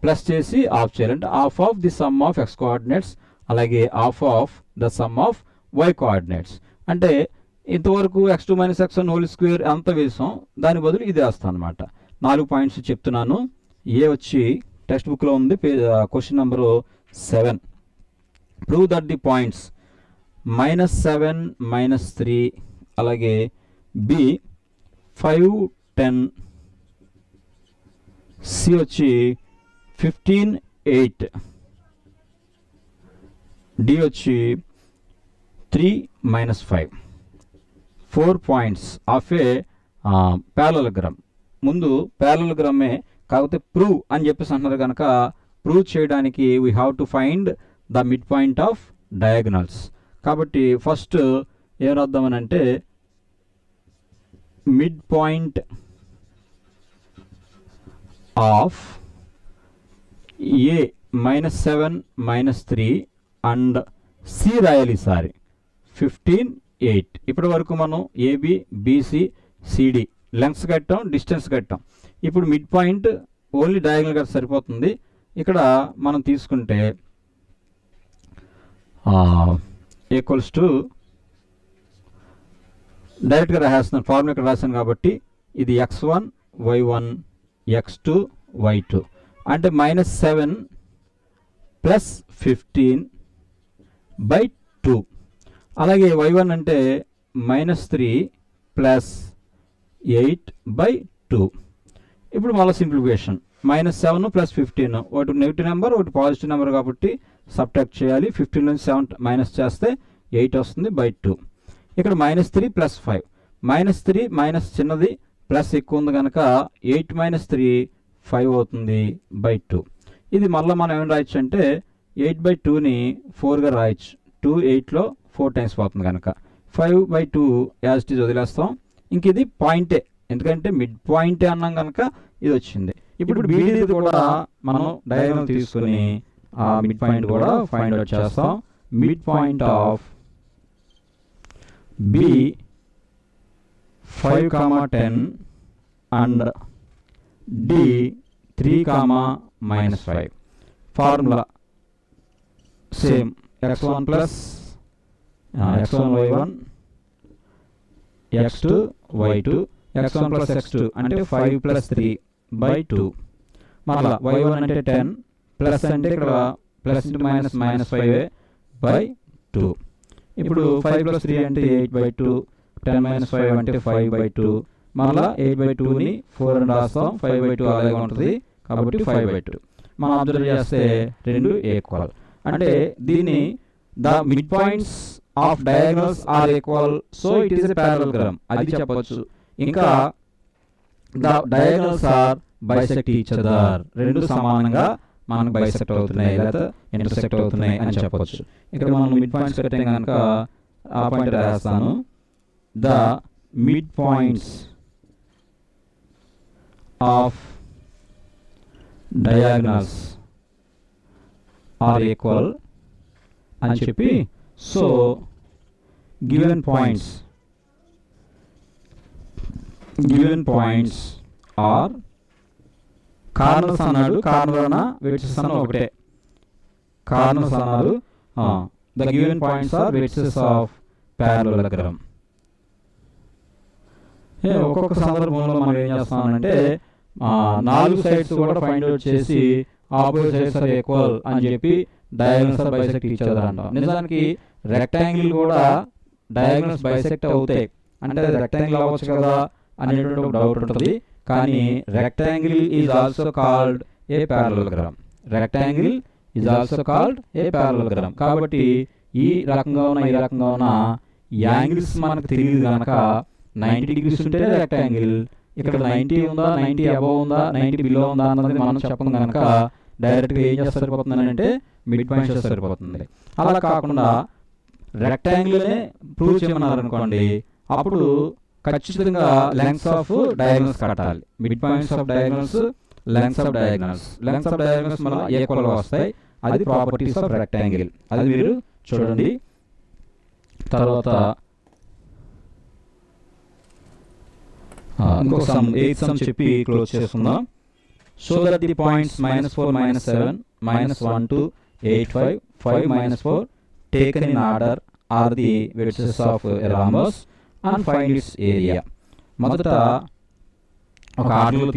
ప్లస్ చేసి ఆఫ్ చేయాలి. అంటే half of the sum of x coordinates, అలాగే half of the sum of y coordinates. అంటే ఇంతవరకు x2 minus x1 whole square అంత వేసాం, దాని బదులు ఇది వేస్తాం అనమాట. 4 పాయింట్స్ చెప్తున్నాను. ఏ వచ్చి టెక్స్ట్ బుక్లో ఉంది, question number 7. Prove that the points -7 -3 అలాగే బి 5 10, సి వచ్చి 15 8, డి వచ్చి 3 -5. 4 పాయింట్స్ ఆఫ్ ఏ ప్యారలోగ్రామ్. ముందు ప్యారలోగ్రామే, కాకపోతే ప్రూవ్ అని చెప్పేసి అంటున్నారు కనుక ప్రూవ్ చేయడానికి we have to find the mid point of diagonals. కాబట్టి ఫస్ట్ ఏం రాద్దామని అంటే mid point of A -7 -3 and C రాయాలి ఈసారి 15 8. ఇప్పటి వరకు మనం ఏబి బీసీ సిడి లెంగ్స్ కట్టాం, డిస్టెన్స్ కట్టాం. ఇప్పుడు మిడ్ పాయింట్ ఓన్లీ డయాగనల్ కట్ సరిపోతుంది. ఇక్కడ మనం తీసుకుంటే ఈక్వల్స్ టు డైరెక్ట్గా రాసేస్తున్నాను, ఫార్ములా ఇక్కడ రాశాను కాబట్టి ఇది x1 y1 x2 y2 అంటే -7 ప్లస్ 15 బై 2. అలాగే y1 అంటే -3 ప్లస్ 8 బై 2. ఇప్పుడు మళ్ళీ సింప్లిఫికేషన్, -7 ప్లస్ 15, ఒకటి నెగిటివ్ నెంబర్ ఒకటి పాజిటివ్ నెంబర్ కాబట్టి సబ్ట్రాక్ట్ చేయాలి. 15 నుంచి 7 మైనస్ చేస్తే 8 వస్తుంది బై 2. ఇక్కడ -3 ప్లస్ 5, -3 మైనస్ చిన్నది ప్లస్ ఎక్కువ ఉంది కనుక 8 - 3 5 అవుతుంది బై 2. ఇది మళ్ళీ మనం ఏం రాయొచ్చు అంటే 8 బై 2ని 4గా రాయొచ్చు. 2 8లో 4 టైమ్స్ పోతుంది కనుక 5 బై 2 యాజ్ ఇట్ ఈజ్ వదిలేస్తాం. ఇంక ఇది పాయింటే, ఎందుకంటే మిడ్ పాయింట్ అన్నాం కనుక ఇది వచ్చింది. ఇప్పుడు బీడీది కూడా మనం డయాగ్నల్ తీసుకుని ఆ మిడ్ పాయింట్ కూడా ఫైండ్ అవుట్ చేస్తాం. Mid point of B 5, 10 and D 3, -5. Formula same x1 plus x1 y1 x2 y2 x1 plus x2 అంటే 5 + 3/2. మళ్ళా y1 అంటే 10 ప్లస్ అంటే ఇక్కడ ప్లస్ ఇంటూ మైనస్ -5/2. ఇప్పుడు 5 + 3 అంటే 8/2, 10 - 5 అంటే 5/2. మళ్ళా 8/2ని 4 అని రాస్తాం, 5/2 అలాగే ఉంటుంది కాబట్టి 5/2. మనం అబ్జర్వ్ చేస్తే రెండు ఈక్వల్. అంటే దీన్ని the mid points of diagonals are equal, so it is a parallelogram అది చెప్పొచ్చు. ఇంకా the diagonals are bisect each other, రెండు సమానంగా మనకు బైసెక్ట్ అవుతున్నాయి లేదా ఇంటర్సెక్ట్ అవుతున్నాయి అని చెప్పొచ్చు. ఇక్కడ మనం మిడ్ పాయింట్స్ కట్టే కనుక ఆ పాయింట్ రాస్తాను. The mid points of diagonals are equal అని చెప్పి, so given points are corners అన్నాడు, కార్నర్ వెడ్జెస్ అన్న ఒకటే. కార్నర్స్ అన్నారు, the given points are vertices of parallelogram. ఒక్కొక్క సందర్భంలో మనం ఏం చేస్తామంటే 4 సైడ్స్ కూడా ఫైండ్ అవుట్ చేసి ఆపోజిట్ సైడ్స్ ఆర్ ఈక్వల్ అని చెప్పి diagonals are bisect each other అంటాం. నిజానికి రెక్టాంగిల్ కూడా డయాగ్నల్స్ బైసెక్ట్ అవుతాయి అంటే రెక్టాంగిల్ అవ్వచ్చు కదా అనేటువంటి ఒక డౌట్ ఉంటుంది. కానీ rectangle is also called a parallelogram. Rectangle is also called a parallelogram. కాబట్టి ఈ రకంగా ఉన్న యాంగిల్స్ మనకు తెలియదు కనుక 90 degrees ఉంటేనే రెక్టాంగిల్. ఇక్కడ 90 ఉందా, 90 అబవ్ ఉందా, 90 బిలో ఉందా అన్నది మనం చెప్పం కనుక డైరెక్ట్గా ఏం చేస్తే సరిపోతుంది అంటే మిడ్ పాయింట్ చేస్తే సరిపోతుంది. అలా కాకుండా రెక్టాంగిల్నే ప్రూవ్ చేయమన్నారనుకోండి, అప్పుడు ఖచ్చితంగా లెంగ్త్స్ ఆఫ్ డయాగ్నల్స్ కట్టాలి. Mid points of diagonals, lengths of diagonals మన ఈక్వల్గా వస్తాయి. అది ప్రాపర్టీస్ ఆఫ్ రెక్టాంగిల్. అది మీరు చూడండి. తర్వాత ఇంకొక సమ్ 8th సమ్ చెప్పి క్లోజ్ చేస్తుందాం. So that the points -4, -7, -1 to 8, 5, 5, -4 taken in order are the vertices of a rhombus and find its area. మొదట ఒక ఆర్డర్లో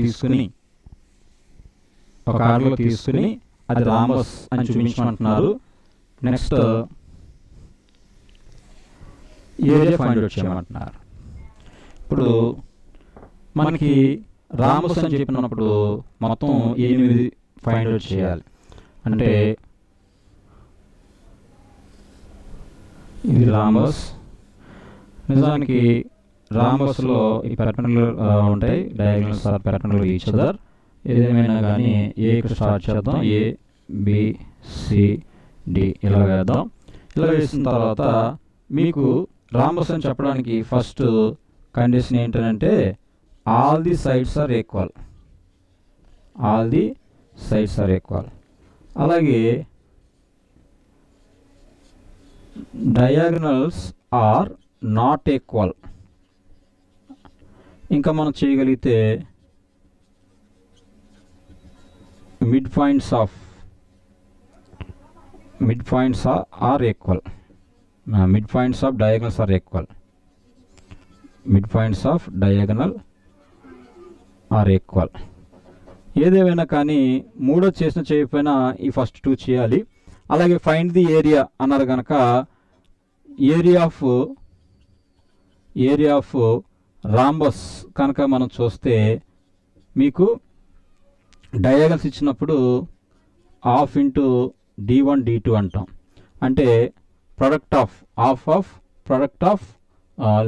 తీసుకుని అది రాంబస్ అని చూపించమంటున్నారు. నెక్స్ట్ ఏరియా ఫైండ్ అవుట్ చేయమంటున్నారు. ఇప్పుడు మనకి రాంబస్ అని చెప్పినప్పుడు మొత్తం 8 ఫైండ్ అవుట్ చేయాలి. అంటే ఇది రాంబస్. నిజానికి రాంబస్లో ఈ పెర్పెండిక్యులర్ ఉంటాయి, diagonals are perpendicular each other. ఏదేమైనా కానీ ఏకి స్టార్ట్ చేద్దాం. ఏ, బి, సి, డి ఇలా వేద్దాం. ఇలా వేసిన తర్వాత మీకు రాంబస్ అని చెప్పడానికి ఫస్ట్ కండిషన్ ఏంటంటే all the sides are equal. అలాగే డయాగ్నల్స్ ఆర్ నాట్ ఈక్వల్. ఇంకా మనం చేయగలిగితే mid points are equal. Mid points of diagonals are equal. ఏదేమైనా కానీ మూడో చేసిన చేయకపోయినా ఈ ఫస్ట్ 2 చేయాలి. అలాగే ఫైండ్ ది ఏరియా అన్నారు కనుక ఏరియా ఆఫ్ రాంబస్ కనుక మనం చూస్తే మీకు డయాగ్నల్స్ ఇచ్చినప్పుడు ½ ఇంటూ d1 d2 అంటాం. అంటే product of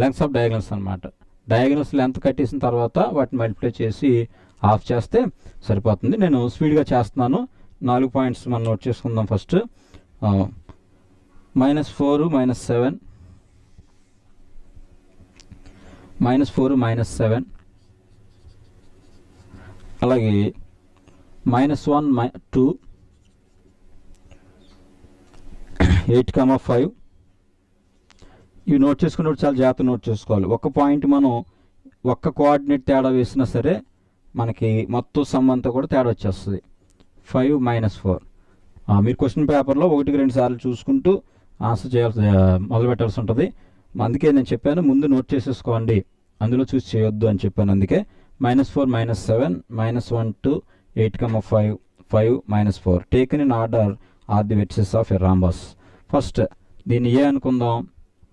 lengths of diagonals అనమాట. డయాగ్నల్స్ లెంత్ కట్టేసిన తర్వాత వాటిని మల్టిప్లై చేసి ఆఫ్ చేస్తే సరిపోతుంది. నేను స్పీడ్గా చేస్తున్నాను. 4 పాయింట్స్ మనం నోట్ చేసుకుందాం. ఫస్ట్ -4, -7, అలాగే -1 2 8,5 ఇవి నోట్ చేసుకున్నప్పుడు చాలా జాగ్రత్త నోట్ చేసుకోవాలి. ఒక పాయింట్ మనం ఒక్క కోఆర్డినేట్ తేడా వేసినా సరే మనకి మొత్తం సమ్ అంతా కూడా తేడా వచ్చేస్తుంది. 5 - 4 మీరు క్వశ్చన్ పేపర్లో 1-2 సార్లు చూసుకుంటూ ఆన్సర్ చేయాల్సి మొదలు పెట్టాల్సి ఉంటుంది. అందుకే నేను చెప్పాను ముందు నోట్ చేసేసుకోండి, అందులో చూసి చేయొద్దు అని చెప్పాను. అందుకే -4 - 7 -1 2 8,5 5 - 4 taken in order or the vertices of a rhombus. First దీన్ని ఏ అనుకుందాం,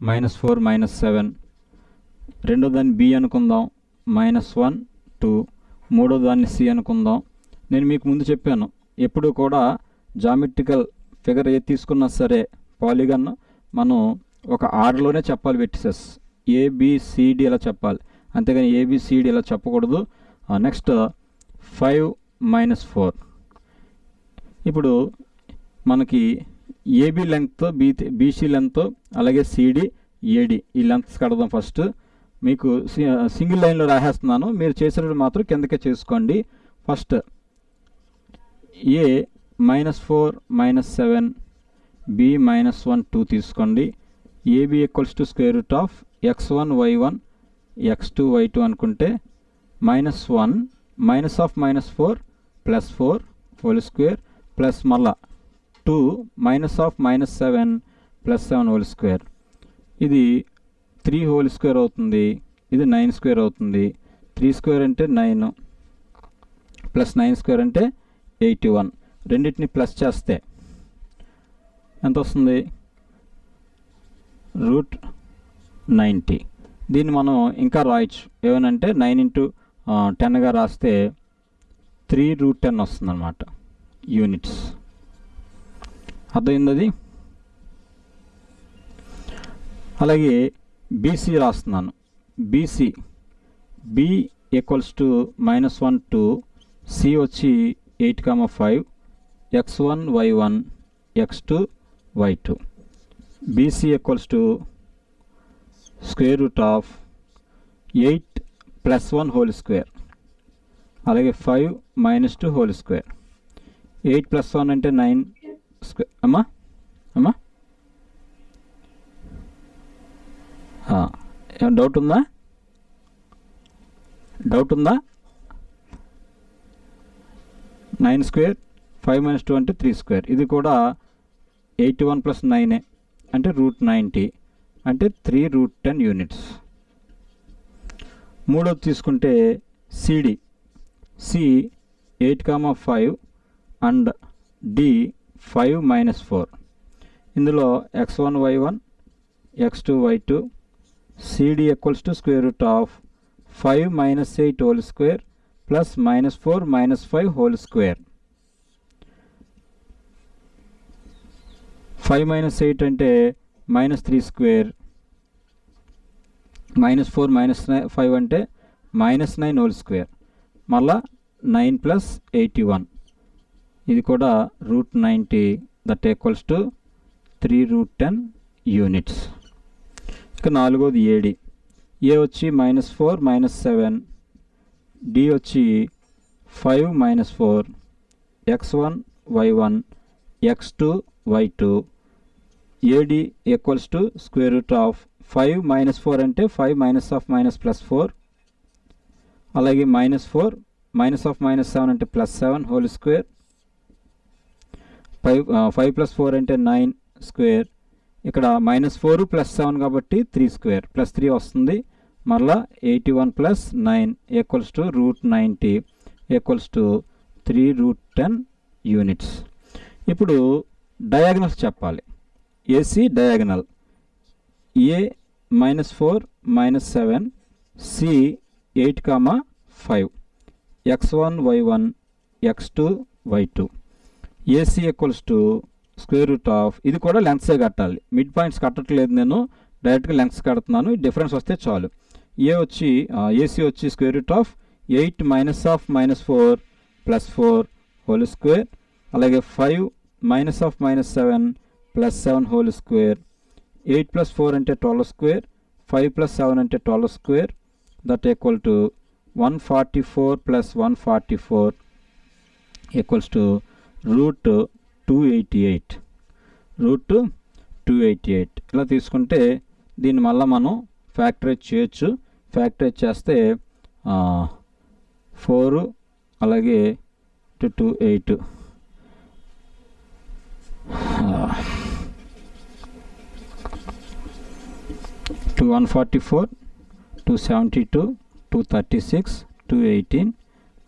-4 - 7. రెండో దాన్ని బి అనుకుందాం, -1 2. మూడో దాన్ని సి అనుకుందాం. నేను మీకు ముందు చెప్పాను ఎప్పుడు కూడా జామెట్రికల్ ఫిగర్ ఏది తీసుకున్నా సరే పాలిగన్ మనం ఒక ఆర్డర్లోనే చెప్పాలి. వెర్టిసెస్ ABCD ఇలా చెప్పాలి, అంతేగాని ABCD ఇలా చెప్పకూడదు. నెక్స్ట్ 5 - 4. ఇప్పుడు మనకి AB లెంగ్త్ BC లెంగ్త్ అలాగే CD AD ఈ లెంగ్త్స్ కడదాం. ఫస్ట్ మీకు సింగిల్ లైన్లో రాసేస్తున్నాను, మీరు చేసేటప్పుడు మాత్రం కిందకే చేసుకోండి. ఫస్ట్ A -4 - 7 B -1 2 తీసుకోండి. AB = √x1 y1 x2 y2 అనుకుంటే -1 -4 +4 హోల్ స్క్వేర్ ప్లస్ మళ్ళా 2 -7 +7 హోల్ స్క్వేర్. ఇది 3 హోల్ స్క్వేర్ అవుతుంది, ఇది 9 స్క్వేర్ అవుతుంది. 3 స్క్వేర్ అంటే 9 ప్లస్ 9 స్క్వేర్ అంటే 81. రెండింటిని ప్లస్ చేస్తే ఎంత వస్తుంది, √90. దీన్ని మనం ఇంకా రాయొచ్చు ఏమనంటే 9 × 10గా రాస్తే 3√10 వస్తుంది అన్నమాట యూనిట్స్. అర్థమైంది అది. అలాగే BC రాస్తున్నాను. BC B = -1 2 C వచ్చి 8,5 x1 y1 x2 y2. BC = √8 + 1 whole square అలాగే 5 - 2 హోల్ స్క్వేర్. 8 + 1 అంటే 9 స్క్వేర్. అమ్మా ఏమైనా డౌట్ ఉందా? 9 స్క్వేర్ 5 - 2 అంటే 3 స్క్వేర్. ఇది కూడా 81 + 9 అంటే √90 అంటే 3√10 యూనిట్స్. మూడోది తీసుకుంటే CD C 8,5 అండ్ D 5 - 4. ఇందులో x1 y1 x2 y2. CD = √5 - 8 whole square plus -4 - 5 whole square. 5 - 8 అంటే -3 స్క్వేర్. -4 - 5 అంటే -9 హోల్ స్క్వేర్. మళ్ళా 9 + 81 ఇది కూడా √90 దట్ ఈక్వల్స్ టు 3√10 యూనిట్స్. ఇక నాలుగోది AD. A వచ్చి -4 - 7 D వచ్చి 5 - 4 x1 y1 x2 y2. AD = √5 - 4 అంటే 5 -4 అలాగే -4 -7 అంటే +7 హోల్ స్క్వేర్. 5 + 4 అంటే 9 స్క్వేర్. ఇక్కడ -4 + 7 కాబట్టి 3 స్క్వేర్ ప్లస్ 3 వస్తుంది. మళ్ళా 81 + 9 = √90 = 3√10 యూనిట్స్. ఇప్పుడు డయాగనల్స్ చెప్పాలి. AC diagonal A -4 - 7 C 8,5 x1 y1 x2 y2. AC = ఇది కూడా లెంగ్త్సే కట్టాలి, మిడ్ పాయింట్స్ కట్టట్లేదు, నేను డైరెక్ట్గా లెంగ్త్స్ కడుతున్నాను. డిఫరెన్స్ వస్తే చాలు. AC వచ్చి √8 -4 +4 హోల్ స్క్వేర్ అలాగే 5 -7 +7 హోల్ స్క్వేర్. 8 + 4 అంటే 12 స్క్వేర్. 5 + 7 అంటే 12 square that equal to 144 plus 144 equals to root 288. Root 288 ఇలా తీసుకుంటే దీన్ని మళ్ళీ మనం ఫ్యాక్టరైజ్ చేయొచ్చు. ఫ్యాక్టరైజ్ చేస్తే 4 అలాగే 28 144 272 236 218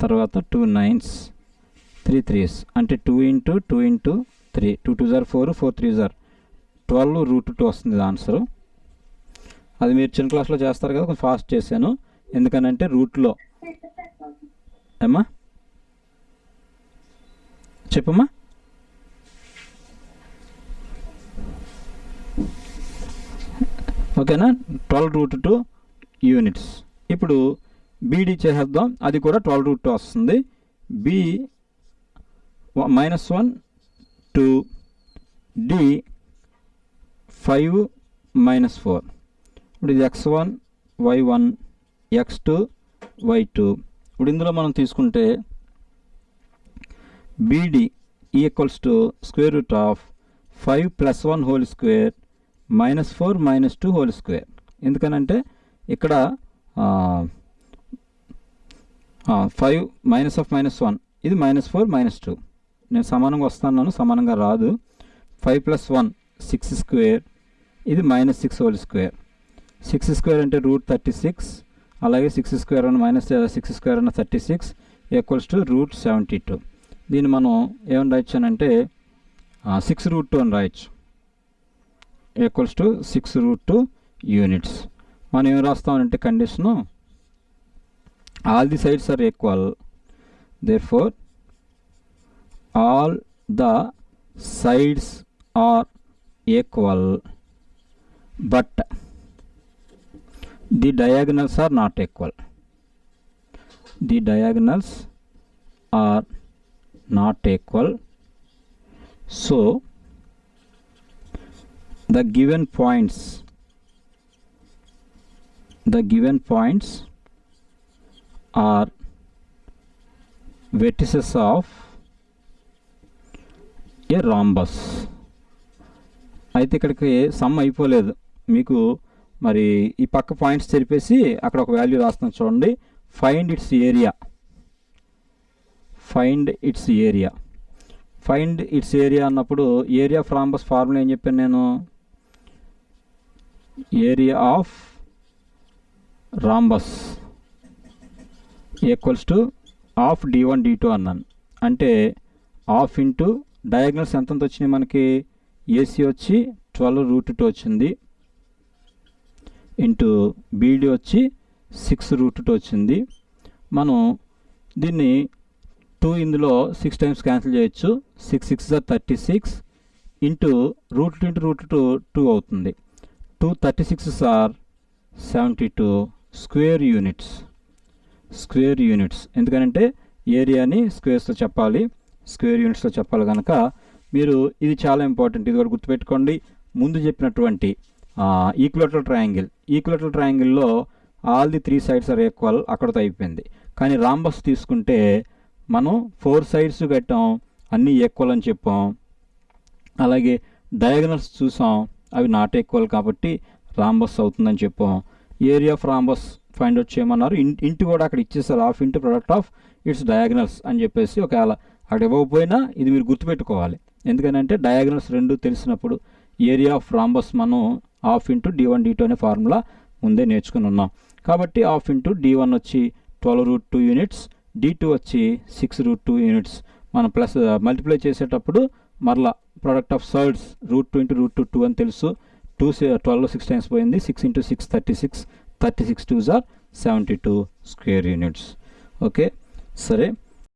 తర్వాత 2 9s 3 3s అంటే 2 into 2 into 3 2 2 are 4 4 3 are 12 root 2 వస్తుంది ఆన్సరు. అది మీరు చిన్న క్లాస్లో చేస్తారు కదా, కొంచెం ఫాస్ట్ చేశాను ఎందుకనంటే రూట్లో ఏమ్మా చెప్పమ్మా. ఓకేనా, 12 రూట్ 2 యూనిట్స్. ఇప్పుడు బీడీ చేసేద్దాం, అది కూడా 12 రూట్ 2 వస్తుంది. B -1 2 D 5 -4. ఇప్పుడు ఇది x1 y1 x2 y2. ఇప్పుడు ఇందులో మనం తీసుకుంటే BD equals to square root of 5 + 1 whole square -4 -2 whole square. ఎందుకనంటే ఇక్కడ 5 -1 ఇది -4 -2. నేను సమానంగా వస్తున్నాను, సమానంగా రాదు. 5 + 1 6 స్క్వేర్, ఇది -6 హోల్ స్క్వేర్. 6 స్క్వేర్ అంటే రూట్ 36, అలాగే 6 స్క్వేర్ అన్న -6 స్క్వేర్ అన్న 36 ఈక్వల్స్ టు రూట్ 72. దీన్ని మనం ఏమని రాయొచ్చానంటే 6 రూట్ 2 అని రాయొచ్చు. Equals to 6 root 2 units. మనం ఏం రాస్తామంటే condition all the sides are equal, therefore all the sides are equal but the diagonals are not equal. The diagonals are not equal, so the given points are vertices of A rhombus. అయితే ఇక్కడికి some అయిపోలేదు మీకు, మరి ఈ పక్క points తెరిపేసి అక్కడ ఒక value రాస్తాను చూడండి. Find its area. Find its area అన్నప్పుడు ఏరియా ఆఫ్ రాంబస్ ఫార్ములా ఏం చెప్పాను నేను? Area of rhombus equals to half d1 d2 అన్నాను. అంటే హాఫ్ ఇంటూ డయాగ్నల్స్ ఎంత వచ్చినాయి మనకి? ఏసీ వచ్చి 12 రూట్ 2 వచ్చింది, ఇంటూ బీడీ వచ్చి 6 రూట్ 2 వచ్చింది. మనం దీన్ని 2 ఇందులో 6 టైమ్స్ క్యాన్సిల్ చేయొచ్చు. 6 6 36 ఇంటూ రూట్ 2 ఇంటూ రూట్ 2 2 అవుతుంది. 2 36 ఆర్ 72 స్క్వేర్ యూనిట్స్. ఎందుకంటే ఏరియాని స్క్వేర్స్లో చెప్పాలి, స్క్వేర్ యూనిట్స్లో చెప్పాలి కనుక మీరు ఇది చాలా ఇంపార్టెంట్. ఇది కూడా గుర్తుపెట్టుకోండి. ముందు చెప్పినటువంటి ఈక్వలేటరల్ ట్రయాంగిల్లో all the 3 sides are equal, అక్కడతో అయిపోయింది. కానీ రాంబస్ తీసుకుంటే మనం 4 సైడ్స్ కట్టాం, అన్నీ ఈక్వల్ అని చెప్పాం. అలాగే డయాగనల్స్ చూసాం, అవి నాట్ ఈక్వల్ కాబట్టి రాంబస్ అవుతుందని చెప్పాం. Area of rhombus find out చేయమన్నారు. ఇంటి కూడా అక్కడ ఇచ్చేసారు, half into product of it's diagonals అని చెప్పేసి. ఒకవేళ అక్కడ ఇవ్వకపోయినా ఇది మీరు గుర్తుపెట్టుకోవాలి. ఎందుకంటే డయాగ్నల్స్ రెండు తెలిసినప్పుడు ఏరియా ఆఫ్ రాంబస్ మనం హాఫ్ ఇంటూ d1 d2 అనే ఫార్ములా ముందే నేర్చుకుని ఉన్నాం. కాబట్టి హాఫ్ ఇంటూ d1 వచ్చి 12 రూట్ 2 యూనిట్స్, d2 వచ్చి 6 రూట్ 2 యూనిట్స్. మనం ప్లస్ మల్టిప్లై చేసేటప్పుడు మరలా product of sides root 2 into root 2 అని తెలుసు. 12 6 టైమ్స్ పోయింది. 6 into 6 36 2s are 72 square units. Okay సరే.